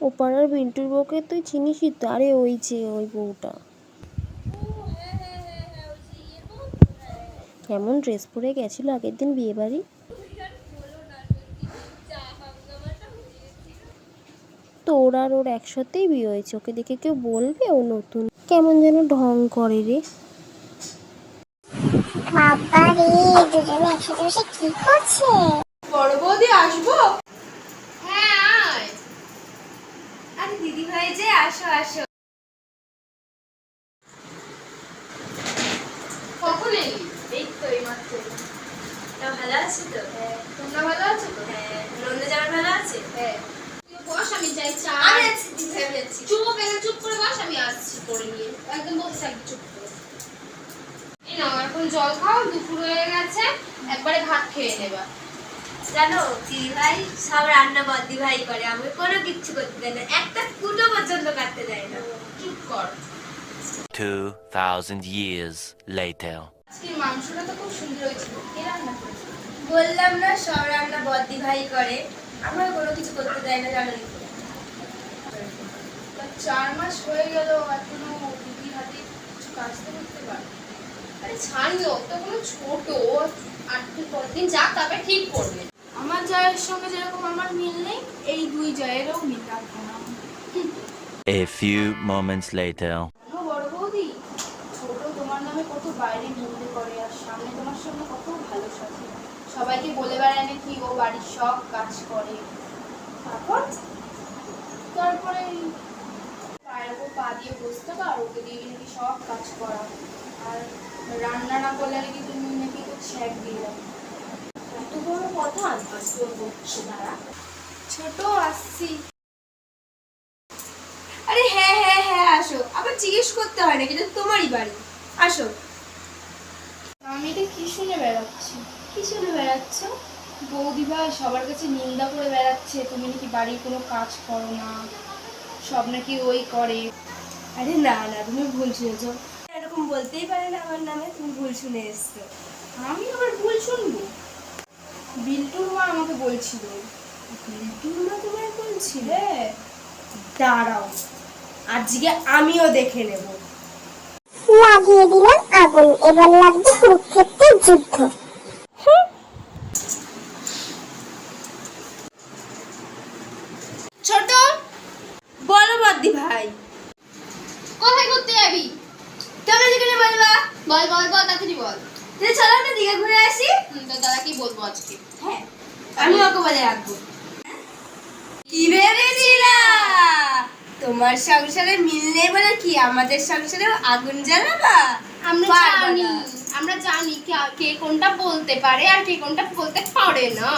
ও পাড়ার বিন্টুর বউকে তুই চিনিসই তো? আরে ওই যে ওই বউটা। কেমন ড্রেস পরে গেছিল আগের দিন বিয়ে বাড়ি। তো ওর আর ওর একসাথেই বিয়ে হয়েছে, ওকে দেখে কেউ বলবে ও নতুন? কেমন যেন ঢং করে রে। বাবা রে, দুজনে একসাথে বসে কি করছে? বড় বৌদি আসবো? হ্যাঁ আয়। আরে দিদি ভাই যে, আসো আসো। কখন এলি? এই তো এইমাত্র। তা ভালো আছো তো? হ্যাঁ। তোমরা ভালো আছো তো? হ্যাঁ। নন্দা জামাই ভালো আছে? হ্যাঁ। তুই বস, আমি যাই চা। আমি আছি, দিদি ভাই যাচ্ছি। চুপ করে বস, আমি আসছি করে নিয়ে। একদম বসে থাকবি চুপ করে। এই নাও এখন জল খাও, দুপুর হয়ে গেছে, একবারে ভাত খেয়ে নেবা। জানো দিদি ভাই সব রান্না বদ্দি ভাই করে, আমি কোনো কিচ্ছু করতে দেয় না, একটা কুটো পর্যন্ত কাটতে দেয় না। চুপ কর। 2000 years later. আজকের মাংসটা তো খুব সুন্দর হয়েছিল। কে রান্না করেছে? বললাম না সব রান্না বদ্দি ভাই করে, আমার কোনো কিছু করতে দেয় না, জানোই তো। 4 মাস হয়ে গেল এখনো দিদির হাতে কিছু কাজ তো করতে পারে। আরে ছাড়িও, তো কোনো ছোট 8 দিন যাক, তারপরে ঠিক করবে। আমার জায়ের সঙ্গে যেরকম আমার মিল নেই, এই দুই জায়েরও মিল রাখবো না। A few moments later. বড় বৌদি, ছোট তোমার নামে কত বাইরে নিন্দে করে, আর সামনে তোমার সঙ্গে কত ভালো সাথে, সবাইকে বলে বেড়ায় নাকি ও বাড়ির সব কাজ করে। তারপরে পায়ের উপর পা দিয়ে বসতে পারো, আর ওকে দিয়ে নাকি সব কাজ করা, আর রান্না না করলে নাকি তুমি নাকি তো ছ্যাঁক দিয়ে দাও। এত বড় কথা আনপাস তোর বলছে দাঁড়া। ছোট আসছি। আরে হ্যাঁ হ্যাঁ হ্যাঁ আসো, আবার জিজ্ঞেস করতে হয় না, কিন্তু তোমারই বাড়ি, আসো। আমি এটা কি শুনে বেড়াচ্ছি? কি শুনে বেড়াচ্ছ? বৌদি ভাই সবার কাছে নিন্দা করে বেড়াচ্ছে, তুমি নাকি বাড়ির কোনো কাজ করো না, সব নাকি ওই করে। আরে না না, তুমি ভুল শুনেছো, এরকম বলতেই পারে না আমার নামে, তুমি ভুল শুনে এসছো। আমি আবার ভুল শুনবো? বিল্টুর মা আমাকে বলছিল। বিল্টুর মা তোমায় বলছিল? হ্যাঁ। দাঁড়াও, আজকে আমিও দেখে নেব। লাগিয়ে দিলাম আগুন, এবার লাগবে কুরুক্ষেত্রের যুদ্ধ। ছোট, বলো বদ্দি ভাই। কোথায় ঘুরতে যাবি? তোমরা যেখানে বলবা। বল বল বল, তাড়াতাড়ি বল। তাহলে চলো আমরা দিঘা ঘুরে আসি। তো দাদা কি বলবো আজকে? হ্যাঁ, আমি ওকে বলে রাখবো। কি ভেবেছিলা তোমার সংসারে মিল নেই বলে কি আমাদের সংসারে আগুন জ্বালাবা? আমরা জানি কে কোনটা বলতে পারে আর কে কোনটা বলতে পারে না।